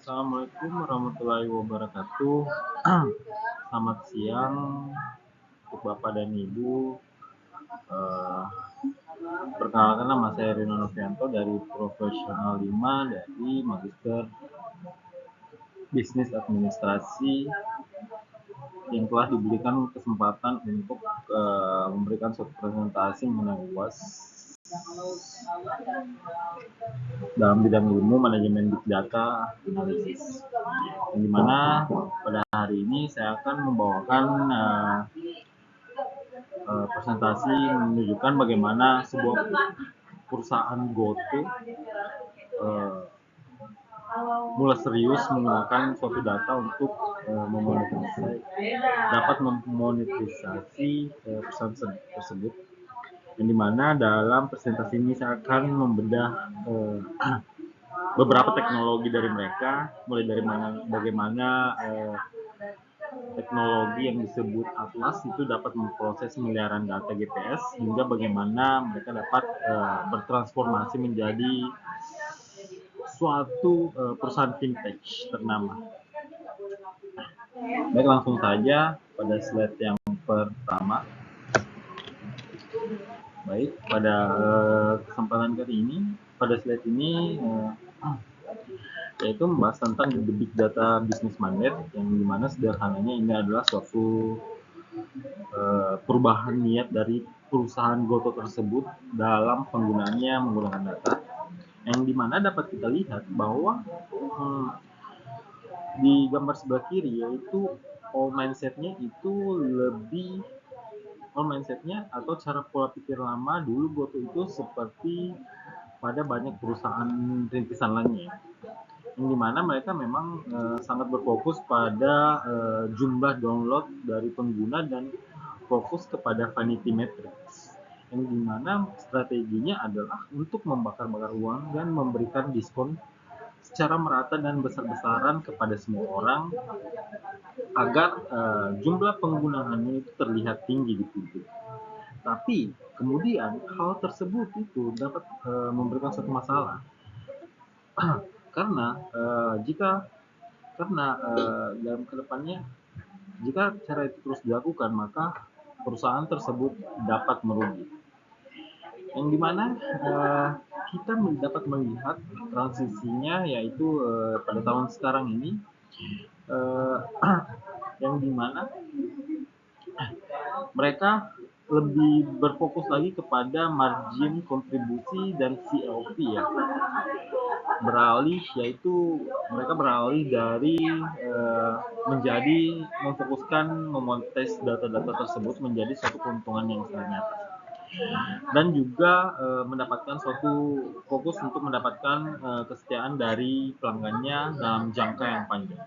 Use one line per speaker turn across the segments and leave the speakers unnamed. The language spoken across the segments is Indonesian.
Assalamualaikum warahmatullahi wabarakatuh. Selamat siang untuk Bapak dan Ibu. Eh, Perkenalkan, nama saya Rino Novianto dari Profesional 5 dari Magister Bisnis Administrasi yang telah diberikan kesempatan untuk memberikan suatu presentasi mengenai UAS dalam bidang ilmu manajemen big data analisis, yang dimana pada hari ini saya akan membawakan presentasi menunjukkan bagaimana sebuah perusahaan GoTo mulai serius menggunakan suatu data untuk dapat memonetisasi perusahaan tersebut, yang dimana dalam presentasi ini saya akan membedah beberapa teknologi dari mereka, mulai dari bagaimana teknologi yang disebut Atlas itu dapat memproses miliaran data GPS, hingga bagaimana mereka dapat bertransformasi menjadi suatu perusahaan fintech ternama. Baik, langsung saja pada slide yang pertama. Baik, pada kesempatan kali ini, pada slide ini yaitu membahas tentang the big data business mandate, yang dimana sederhananya ini adalah suatu perubahan niat dari perusahaan GoTo tersebut dalam penggunaannya menggunakan data, yang dimana dapat kita lihat bahwa di gambar sebelah kiri yaitu mindsetnya atau cara pola pikir lama dulu GoTo itu seperti pada banyak perusahaan rintisan lainnya, yang dimana mereka memang sangat berfokus pada jumlah download dari pengguna dan fokus kepada vanity metrics, yang dimana strateginya adalah untuk membakar-bakar uang dan memberikan diskon secara merata dan besar-besaran kepada semua orang agar jumlah penggunaannya itu terlihat tinggi di publik. Tapi kemudian hal tersebut itu dapat memberikan suatu masalah karena dalam kedepannya jika cara itu terus dilakukan, maka perusahaan tersebut dapat merugi, yang dimana kita dapat melihat transisinya, yaitu pada tahun sekarang ini, yang dimana mereka lebih berfokus lagi kepada margin kontribusi dan CLV, ya, mereka beralih dari menjadi memfokuskan memonetize data-data tersebut menjadi suatu keuntungan yang sangat nyata, dan juga mendapatkan suatu fokus untuk mendapatkan kesetiaan dari pelanggannya dalam jangka yang panjang.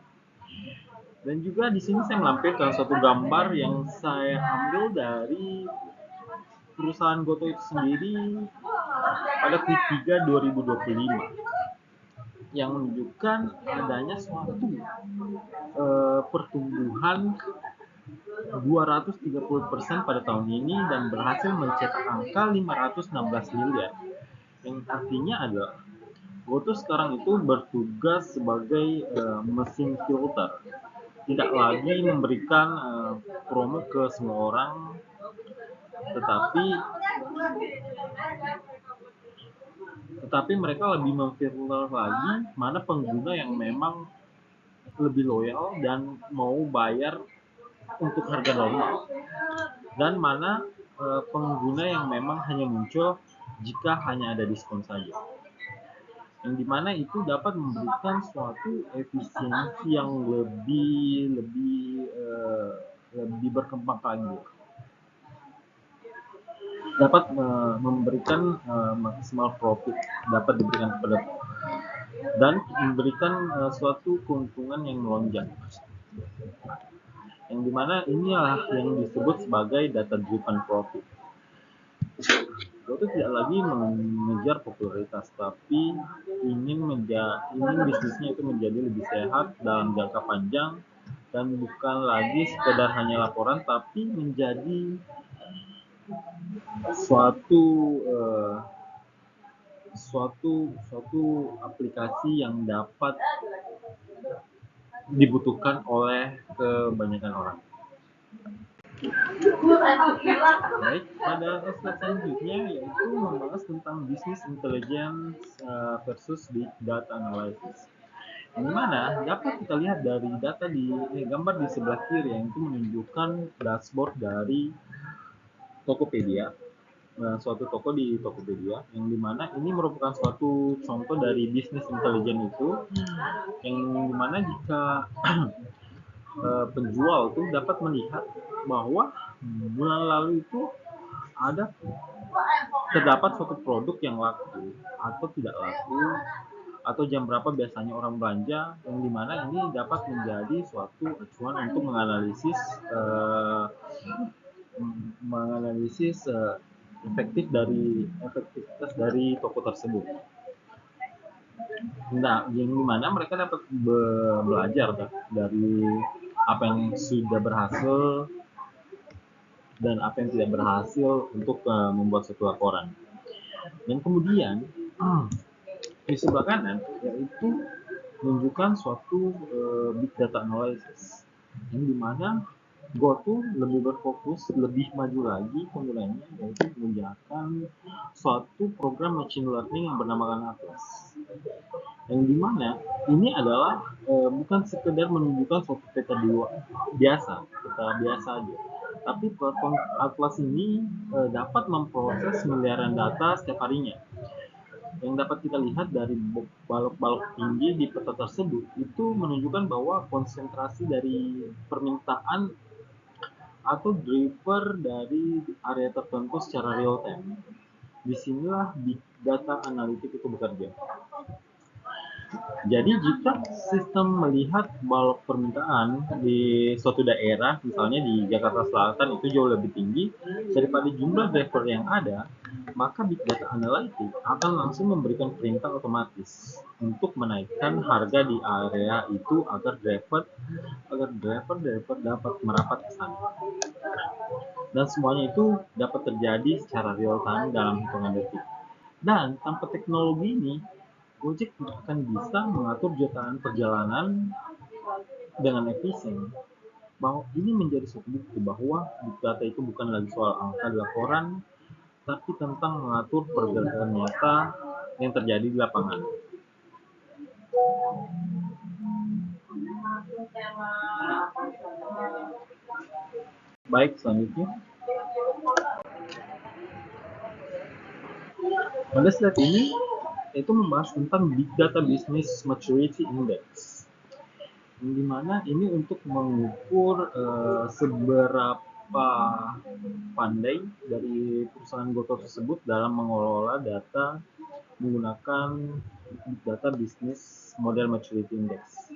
Dan juga di sini saya melampirkan suatu gambar yang saya ambil dari perusahaan GoTo itu sendiri pada Q3 2025, yang menunjukkan adanya suatu pertumbuhan 230% pada tahun ini dan berhasil mencetak angka 516 miliar, yang artinya adalah GoTo sekarang itu bertugas sebagai mesin filter, tidak lagi memberikan promo ke semua orang, tetapi mereka lebih memfilter lagi mana pengguna yang memang lebih loyal dan mau bayar untuk harga normal, dan mana pengguna yang memang hanya muncul jika hanya ada diskon saja, yang dimana itu dapat memberikan suatu efisiensi yang lebih berkembang lagi, dapat memberikan maksimal profit dapat diberikan kepada dan memberikan suatu keuntungan yang melonjak, yang dimana inilah yang disebut sebagai data driven profit. Itu tidak lagi mengejar popularitas, tapi ingin bisnisnya itu menjadi lebih sehat dalam jangka panjang, dan bukan lagi sekedar hanya laporan, tapi menjadi suatu aplikasi yang dapat dibutuhkan oleh kebanyakan orang. Baik, pada slide selanjutnya yaitu membahas tentang business intelligence versus big data analysis. Di mana dapat kita lihat dari data di gambar di sebelah kiri yang itu menunjukkan dashboard dari Tokopedia, suatu toko di Tokopedia, yang dimana ini merupakan suatu contoh dari business intelligence itu, yang dimana jika penjual itu dapat melihat bahwa bulan lalu itu ada terdapat suatu produk yang laku atau tidak laku, atau jam berapa biasanya orang belanja, yang dimana ini dapat menjadi suatu acuan untuk menganalisis efektivitas dari toko tersebut. Nah, yang dimana mereka dapat belajar dari apa yang sudah berhasil dan apa yang tidak berhasil untuk membuat suatu laporan. Dan kemudian di sebelah kanan yaitu menunjukkan suatu big data analysis, yang dimana GoTo lebih berfokus, lebih maju lagi penggunanya, yaitu menggunakan suatu program machine learning yang bernama Atlas, yang dimana ini adalah bukan sekedar menunjukkan suatu peta biasa aja, tapi platform Atlas ini dapat memproses miliaran data setiap harinya. Yang dapat kita lihat dari balok-balok tinggi di peta tersebut itu menunjukkan bahwa konsentrasi dari permintaan atau driver dari area tertentu secara real time. Disinilah big data analitik itu bekerja. Jadi jika sistem melihat balok permintaan di suatu daerah, misalnya di Jakarta Selatan itu jauh lebih tinggi daripada jumlah driver yang ada, maka Big Data Analytics akan langsung memberikan perintah otomatis untuk menaikkan harga di area itu agar driver dapat merapat ke sana. Dan semuanya itu dapat terjadi secara real time dalam hitungan detik. Dan tanpa teknologi ini, Gojek tidak akan bisa mengatur jutaan perjalanan dengan efisien. Bahwa ini menjadi suatu bukti bahwa big data itu bukan lagi soal angka di laporan, tapi tentang mengatur pergerakan nyata yang terjadi di lapangan. Baik, selanjutnya. Pada slide ini, itu membahas tentang Big Data Business Maturity Index, yang dimana ini untuk mengukur seberapa pandai dari perusahaan GoTo tersebut dalam mengelola data menggunakan Big Data Business Model Maturity Index,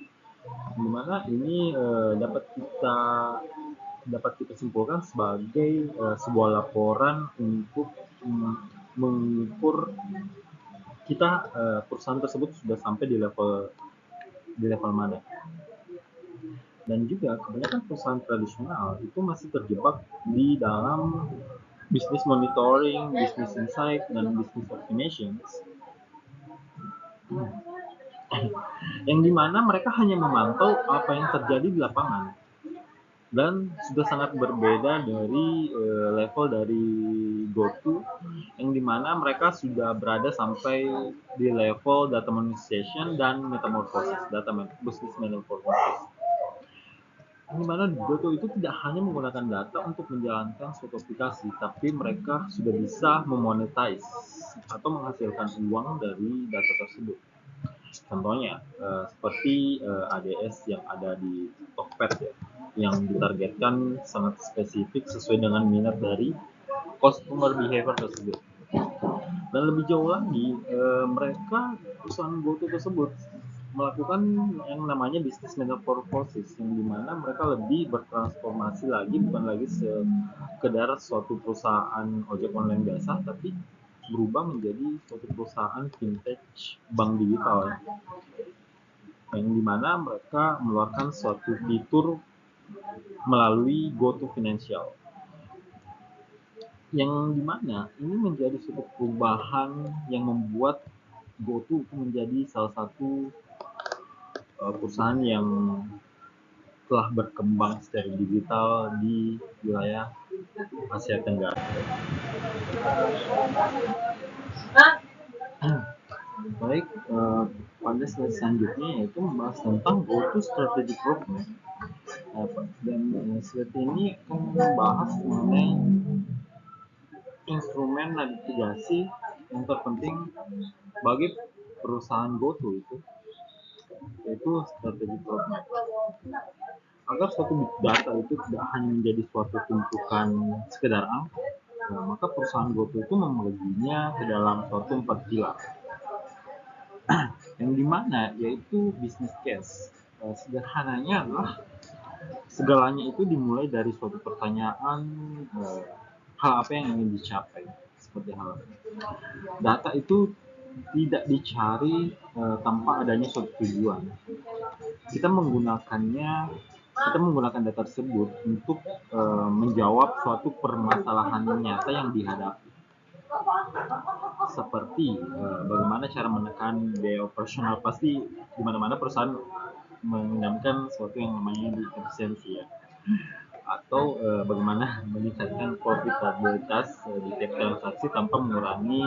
di mana ini dapat kita simpulkan sebagai sebuah laporan untuk mengukur kita perusahaan tersebut sudah sampai di level mana. Dan juga kebanyakan perusahaan tradisional itu masih terjebak di dalam business monitoring, business insight, dan business optimizations, yang dimana mereka hanya memantau apa yang terjadi di lapangan, dan sudah sangat berbeda dari level dari GoTo, yang dimana mereka sudah berada sampai di level data monetization dan metamorphosis, business metamorphosis, di mana GoTo itu tidak hanya menggunakan data untuk menjalankan suatu aplikasi, tapi mereka sudah bisa memonetize atau menghasilkan uang dari data tersebut. Contohnya seperti ADS yang ada di Tokped ya, yang ditargetkan sangat spesifik sesuai dengan minat dari customer behavior tersebut. Dan lebih jauh lagi, mereka perusahaan GoTo tersebut melakukan yang namanya business metamorphosis, yang dimana mereka lebih bertransformasi lagi, bukan lagi sekedar suatu perusahaan ojek online biasa, tapi berubah menjadi suatu perusahaan vintage bank digital, yang dimana mereka mengeluarkan suatu fitur melalui GoTo Financial, yang dimana ini menjadi suatu perubahan yang membuat GoTo menjadi salah satu perusahaan yang telah berkembang secara digital di wilayah Asia Tenggara. Baik, pada slide selanjutnya yaitu membahas tentang GoTo Strategic Roadmap. Dan slide ini akan membahas mengenai instrumen navigasi yang terpenting bagi perusahaan GoTo itu, yaitu strategic roadmap. Agar suatu big data itu tidak hanya menjadi suatu tumpukan sekedar angka, maka perusahaan GoTo itu membaginya ke dalam suatu 4 pilar. Yang dimana yaitu business case. Sederhananya adalah segalanya itu dimulai dari suatu pertanyaan, hal apa yang ingin dicapai, seperti hal data itu tidak dicari tanpa adanya suatu tujuan. Kita menggunakan data tersebut untuk menjawab suatu permasalahan nyata yang dihadapi. Seperti bagaimana cara menekan biaya operasional, pasti di mana-mana perusahaan menginginkan sesuatu yang namanya efisiensi ya. Atau bagaimana meningkatkan profitabilitas di tiap transaksi tanpa mengurangi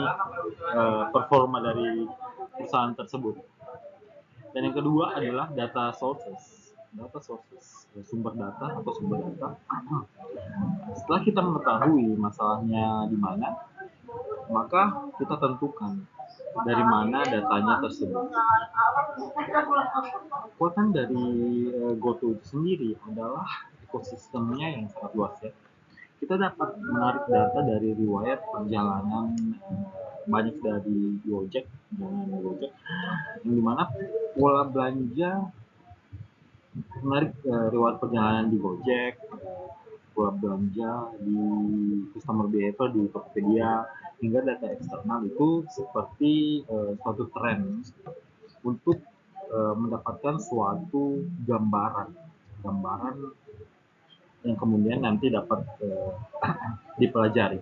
performa dari perusahaan tersebut. Dan yang kedua adalah data sources, sumber data. Setelah kita mengetahui masalahnya di mana, maka kita tentukan dari mana datanya tersebut. Kekuatan dari GoTo itu sendiri adalah ekosistemnya yang sangat luas ya. Kita dapat menarik data dari riwayat perjalanan banyak dari Gojek, yang dimana pola belanja menarik riwayat perjalanan di Gojek, pola belanja di customer behavior di Tokopedia, hingga data eksternal itu seperti suatu tren untuk mendapatkan suatu gambaran yang kemudian nanti dapat dipelajari.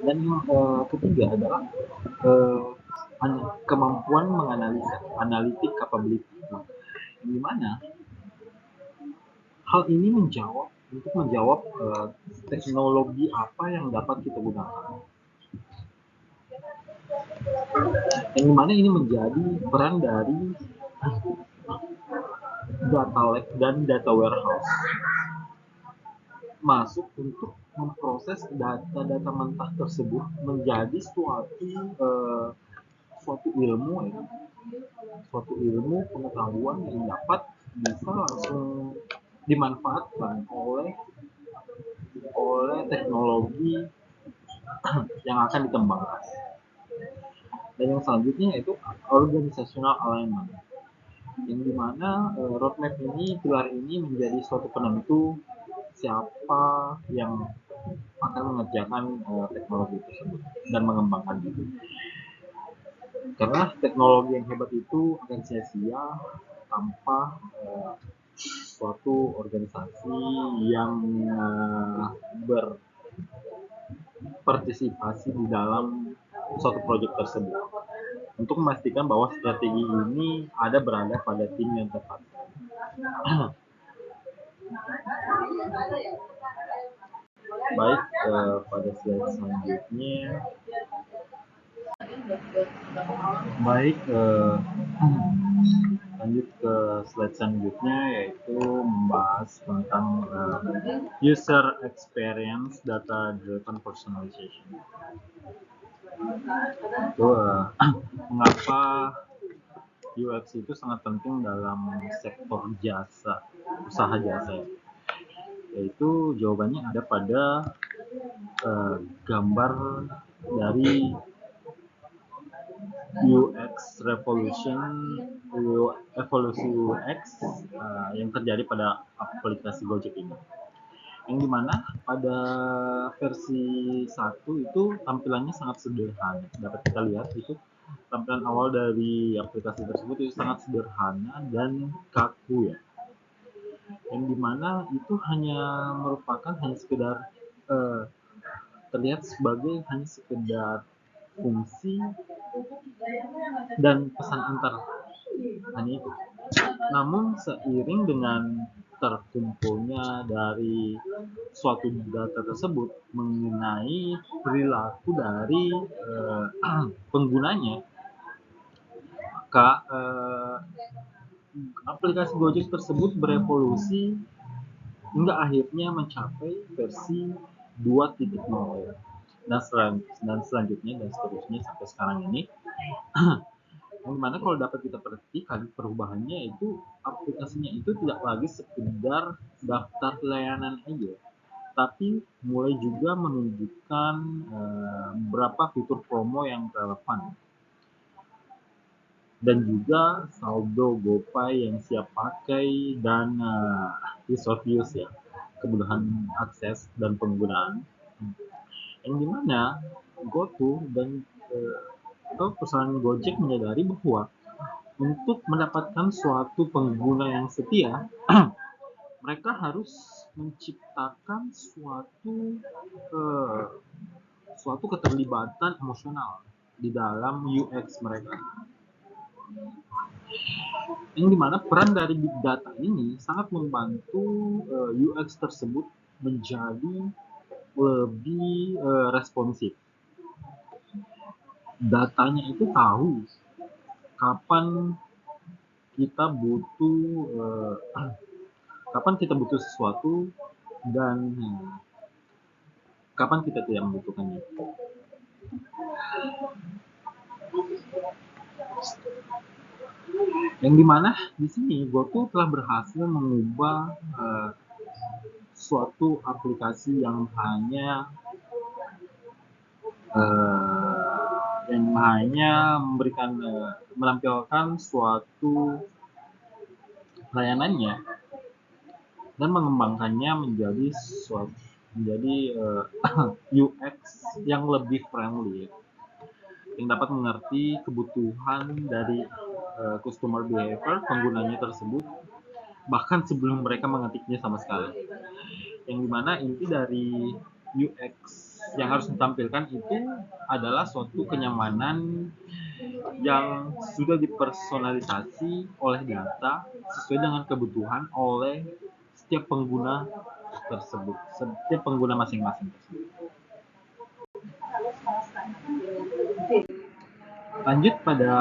Dan ketiga adalah kemampuan menganalisa, analytic capability, yang dimana hal ini untuk menjawab teknologi apa yang dapat kita gunakan. Yang dimana ini menjadi peran dari data lake dan data warehouse masuk untuk memproses data-data mentah tersebut menjadi suatu ilmu pengetahuan yang dapat bisa langsung dimanfaatkan oleh teknologi yang akan dikembangkan. Dan yang selanjutnya yaitu organizational alignment, yang dimana roadmap ini, pilar ini menjadi suatu penentu siapa yang akan mengerjakan teknologi tersebut dan mengembangkannya. Karena teknologi yang hebat itu akan sia-sia tanpa suatu organisasi yang berpartisipasi di dalam suatu proyek tersebut, untuk memastikan bahwa strategi ini berada pada tim yang tepat. Baik, pada slide selanjutnya. Lanjut ke slide selanjutnya, yaitu membahas tentang user experience data driven personalization. Mengapa UX itu sangat penting dalam sektor usaha jasa, yaitu jawabannya ada pada gambar dari evolusi UX yang terjadi pada aplikasi Gojek ini, yang dimana pada versi 1 itu tampilannya sangat sederhana. Dapat kita lihat itu tampilan awal dari aplikasi tersebut itu sangat sederhana dan kaku ya, yang dimana itu hanya sekedar terlihat sebagai hanya sekedar fungsi dan pesan antar, hanya itu. Namun seiring dengan terkumpulnya dari suatu data tersebut mengenai perilaku dari penggunanya, maka aplikasi Gojek tersebut berevolusi hingga akhirnya mencapai versi 2.0 dan selanjutnya dan seterusnya sampai sekarang ini. Yang dimana kalau dapat kita perhatikan perubahannya itu aplikasinya itu tidak lagi sekedar daftar layanan aja, tapi mulai juga menunjukkan beberapa fitur promo yang relevan dan juga saldo GoPay yang siap pakai dan ease of use ya, kemudahan akses dan penggunaan. Yang dimana GoTo dan atau perusahaan Gojek menyadari bahwa untuk mendapatkan suatu pengguna yang setia, mereka harus menciptakan eh, suatu keterlibatan emosional di dalam UX mereka. Yang dimana peran dari big data ini sangat membantu UX tersebut menjadi lebih responsif. Datanya itu tahu kapan kita butuh kapan kita butuh sesuatu dan kapan kita tidak membutuhkannya. Yang dimana di sini GoTo telah berhasil mengubah suatu aplikasi yang hanya memberikan menampilkan suatu layanannya dan mengembangkannya menjadi UX yang lebih friendly, yang dapat mengerti kebutuhan dari customer behavior penggunanya tersebut bahkan sebelum mereka mengetiknya sama sekali. Yang dimana inti dari UX yang harus ditampilkan itu adalah suatu kenyamanan yang sudah dipersonalisasi oleh data sesuai dengan kebutuhan oleh setiap pengguna tersebut, setiap pengguna masing-masing tersebut. Lanjut pada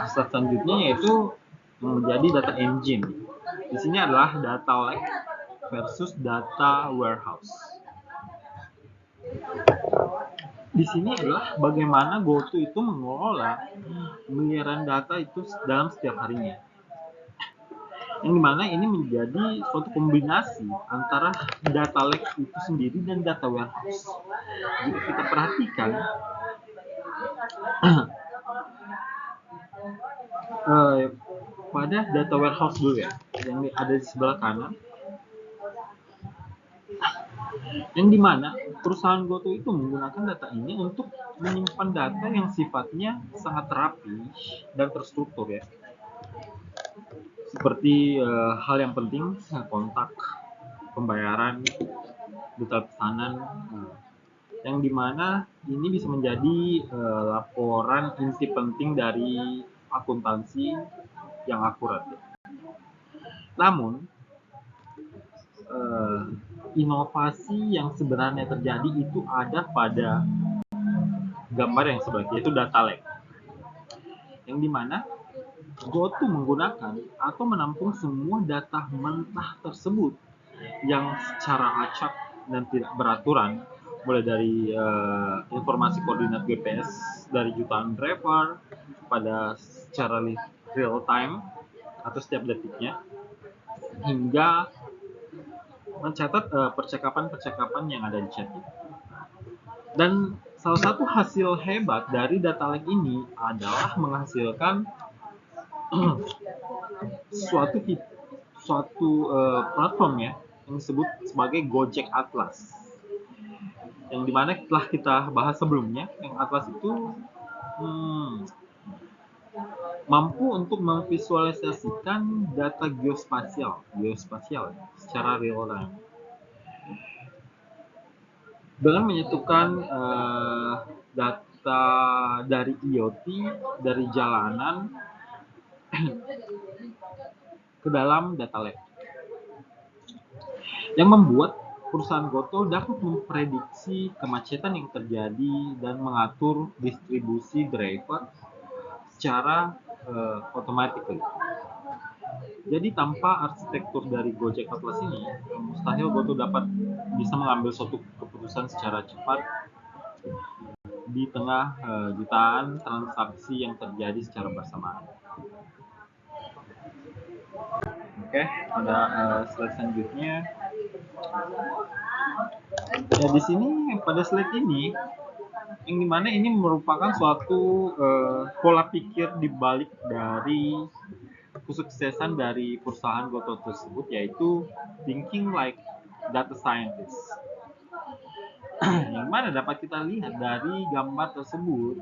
aspek selanjutnya yaitu menjadi data engine. Di sini adalah data lake versus data warehouse. Di sini adalah bagaimana GoTo itu mengelola miliaran data itu dalam setiap harinya. Yang dimana ini menjadi suatu kombinasi antara data lake itu sendiri dan data warehouse. Jika kita perhatikan, pada data warehouse dulu ya, yang ada di sebelah kanan, yang dimana perusahaan GoTo itu menggunakan data ini untuk menyimpan data yang sifatnya sangat rapi dan terstruktur ya, seperti hal yang penting, kontak, pembayaran, detail pesanan, yang dimana ini bisa menjadi laporan inti penting dari akuntansi yang akurat ya. Namun inovasi yang sebenarnya terjadi itu ada pada gambar yang sebelah kiri, yaitu data lake, yang dimana GoTo menggunakan atau menampung semua data mentah tersebut yang secara acak dan tidak beraturan, mulai dari informasi koordinat GPS dari jutaan driver pada secara real time atau setiap detiknya, hingga mencatat percakapan-percakapan yang ada di chat. Dan salah satu hasil hebat dari data lake ini adalah menghasilkan suatu platform ya yang disebut sebagai Gojek Atlas, yang dimana telah kita bahas sebelumnya. Yang Atlas itu mampu untuk memvisualisasikan data geospasial secara real time dengan menyatukan data dari IoT, dari jalanan, ke dalam data lab yang membuat perusahaan Goto dapat memprediksi kemacetan yang terjadi dan mengatur distribusi driver secara otomatis. Jadi tanpa arsitektur dari Gojek Atlas ini, mustahil Goto dapat bisa mengambil suatu keputusan secara cepat di tengah jutaan transaksi yang terjadi secara bersamaan. Oke, pada slide selanjutnya. Ya, di sini pada slide ini, yang dimana ini merupakan suatu pola pikir dibalik dari kesuksesan dari perusahaan Goto tersebut, yaitu thinking like data scientist. Yang mana dapat kita lihat dari gambar tersebut,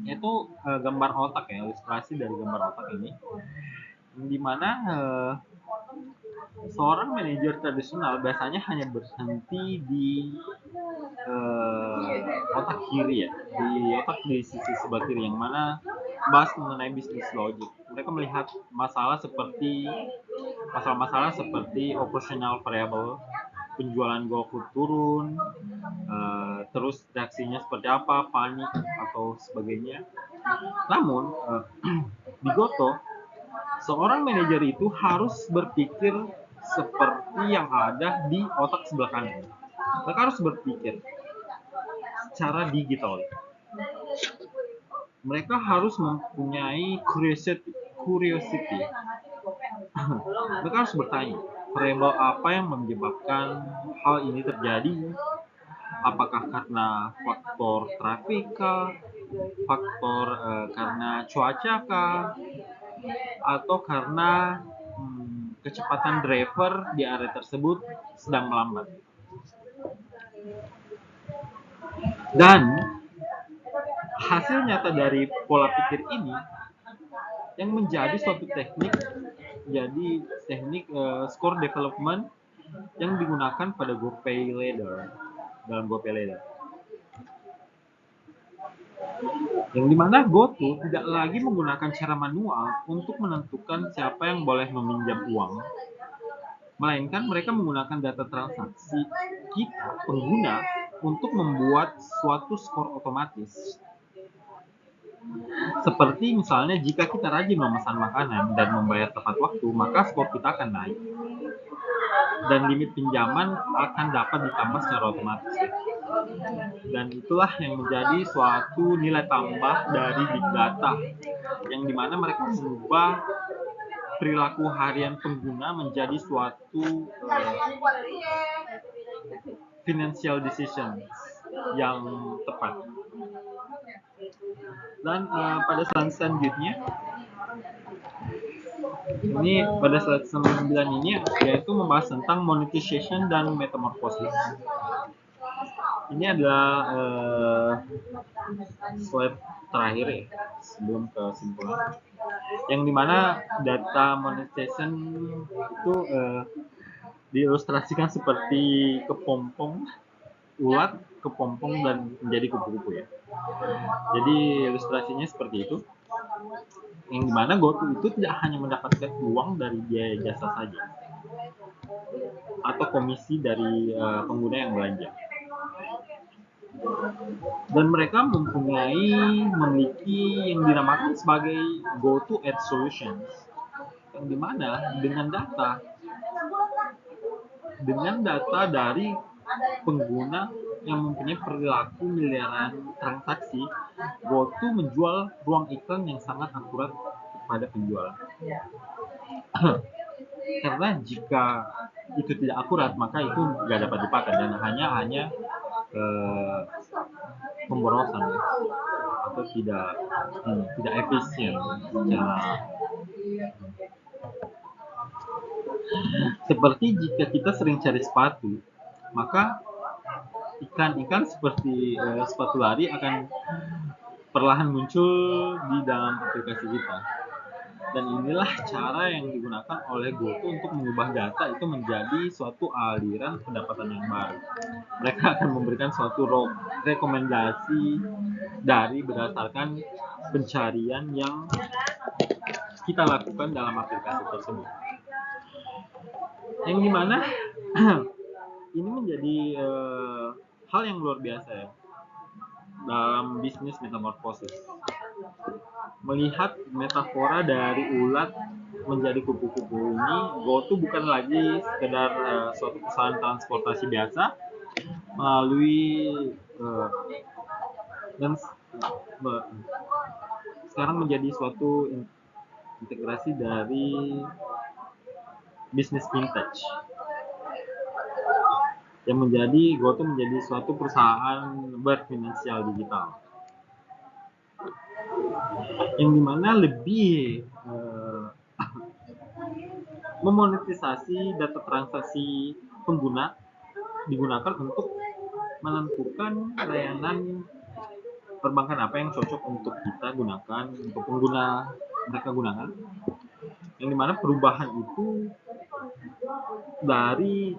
yaitu gambar otak ya, ilustrasi dari gambar otak ini, di mana seorang manajer tradisional biasanya hanya berhenti di otak kiri ya, di otak di sisi sebelah kiri yang mana bahas mengenai bisnis logic. Mereka melihat masalah-masalah seperti operational variable, penjualan GoFood turun, terus reaksinya seperti apa, panik atau sebagainya. Namun di Goto, seorang manajer itu harus berpikir seperti yang ada di otak sebelah kanan. Mereka harus berpikir secara digital. Mereka harus mempunyai curiosity. Mereka harus bertanya, variabel apa yang menyebabkan hal ini terjadi? Apakah karena faktor trafik kah? Faktor karena cuaca kah? Atau karena kecepatan driver di area tersebut sedang melambat? Dan hasil nyata dari pola pikir ini yang menjadi suatu teknik, jadi teknik score development yang digunakan pada GoPayLater, dalam GoPayLater. Yang dimana GoTo tidak lagi menggunakan cara manual untuk menentukan siapa yang boleh meminjam uang, melainkan mereka menggunakan data transaksi kita, pengguna, untuk membuat suatu skor otomatis. Seperti misalnya jika kita rajin memesan makanan dan membayar tepat waktu, maka skor kita akan naik. Dan limit pinjaman akan dapat ditambah secara otomatis. Dan itulah yang menjadi suatu nilai tambah dari big data, yang dimana mereka mengubah perilaku harian pengguna menjadi suatu financial decision yang tepat. Dan pada slide selanjutnya, ini pada slide 9 ini yaitu membahas tentang monetization dan metamorphosis. Ini adalah slide terakhir ya, sebelum kesimpulan. Yang dimana data monetization itu diilustrasikan seperti kepompong, ulat, kepompong, dan menjadi kupu-kupu ya. Jadi ilustrasinya seperti itu. Yang dimana GoTo itu tidak hanya mendapatkan uang dari biaya jasa saja, atau komisi dari pengguna yang belanja. Dan mereka memiliki yang dinamakan sebagai GoTo Ad Solutions, yang dimana dengan data dari pengguna yang mempunyai perilaku miliaran transaksi, GoTo menjual ruang iklan yang sangat akurat kepada penjual. Karena jika itu tidak akurat, maka itu tidak dapat dipakai dan hanya pemborosan ya, atau tidak efisien seperti jika kita sering cari sepatu, maka iklan-iklan seperti sepatu lari akan perlahan muncul di dalam aplikasi kita. Dan inilah cara yang digunakan oleh GoTo untuk mengubah data itu menjadi suatu aliran pendapatan yang baru. Mereka akan memberikan suatu rekomendasi dari berdasarkan pencarian yang kita lakukan dalam aplikasi tersebut. Yang dimana ini menjadi hal yang luar biasa ya dalam bisnis metamorfosis. Melihat metafora dari ulat menjadi kupu-kupu ini, GoTo bukan lagi sekedar suatu perusahaan transportasi biasa melalui dan sekarang menjadi suatu integrasi dari bisnis vintage yang menjadi GoTo menjadi suatu perusahaan berfinansial digital yang dimana lebih memonetisasi data transaksi pengguna digunakan untuk menentukan layanan perbankan apa yang cocok untuk kita gunakan, untuk pengguna mereka gunakan, yang dimana perubahan itu dari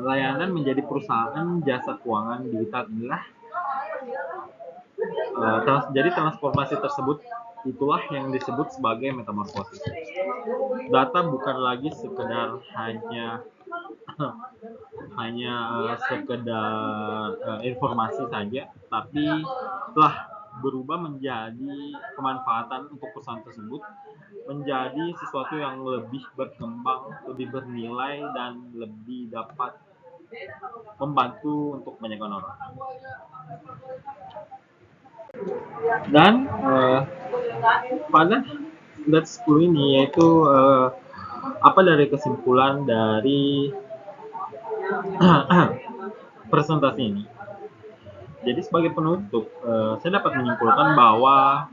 layanan menjadi perusahaan jasa keuangan digital inilah jadi transformasi tersebut itulah yang disebut sebagai metamorfosis. Data bukan lagi sekedar hanya sekedar informasi saja, tapi telah berubah menjadi kemanfaatan untuk perusahaan tersebut menjadi sesuatu yang lebih berkembang, lebih bernilai, dan lebih dapat membantu untuk banyak orang. Dan pada slide 10 ini yaitu apa dari kesimpulan dari presentasi ini. Jadi sebagai penutup, saya dapat menyimpulkan bahwa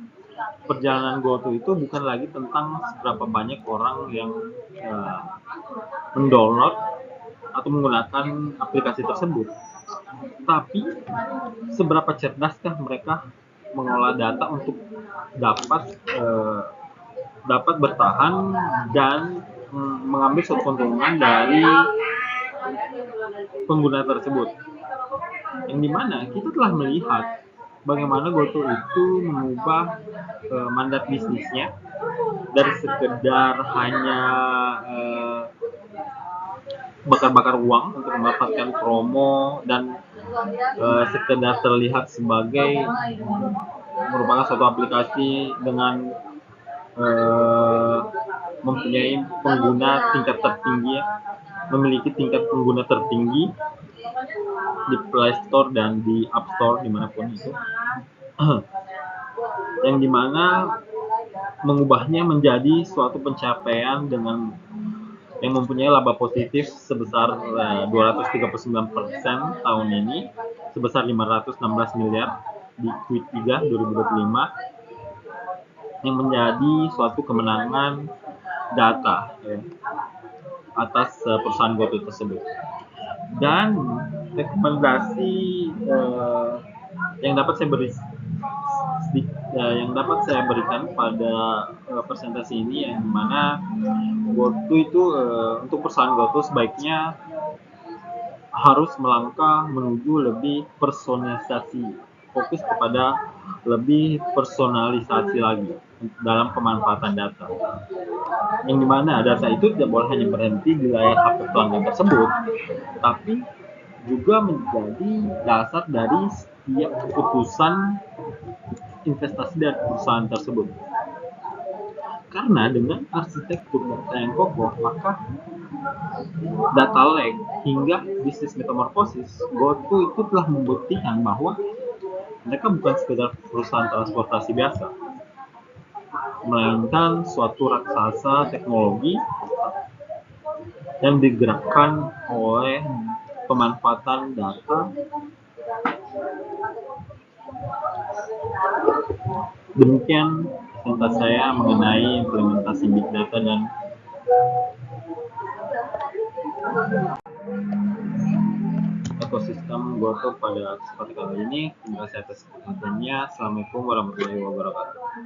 perjalanan GoTo itu bukan lagi tentang seberapa banyak orang yang mendownload atau menggunakan aplikasi tersebut, tapi seberapa cerdaskah mereka mengolah data untuk dapat bertahan dan mengambil suatu keuntungan dari pengguna tersebut. Yang dimana kita telah melihat bagaimana GoTo itu mengubah mandat bisnisnya dari sekedar hanya bakar-bakar uang untuk mendapatkan promo dan sekedar terlihat sebagai merupakan suatu aplikasi dengan mempunyai pengguna tingkat tertinggi, memiliki tingkat pengguna tertinggi di Play Store dan di App Store dimanapun itu, yang dimana mengubahnya menjadi suatu pencapaian dengan yang mempunyai laba positif sebesar 239% tahun ini, sebesar 516 miliar di Q3 2025, yang menjadi suatu kemenangan data ya, atas perusahaan GoTo tersebut. Dan rekomendasi yang dapat saya berikan pada presentasi ini, yang mana GoTo itu untuk perusahaan GoTo sebaiknya harus melangkah menuju lebih personalisasi, fokus kepada lebih personalisasi lagi dalam pemanfaatan data, yang dimana data itu tidak boleh hanya berhenti di layar HP pelanggan tersebut, tapi juga menjadi dasar dari setiap keputusan investasi dari perusahaan tersebut. Karena dengan arsitektur data yang kokoh, maka data lake hingga bisnis metamorfosis, GoTo itu telah membuktikan bahwa mereka bukan sekedar perusahaan transportasi biasa, melainkan suatu raksasa teknologi yang digerakkan oleh pemanfaatan data. Demikian presentasi saya mengenai implementasi Big Data dan ekosistem GoTo pada kesempatan kali ini. Terima kasih atas perhatiannya. Assalamualaikum warahmatullahi wabarakatuh.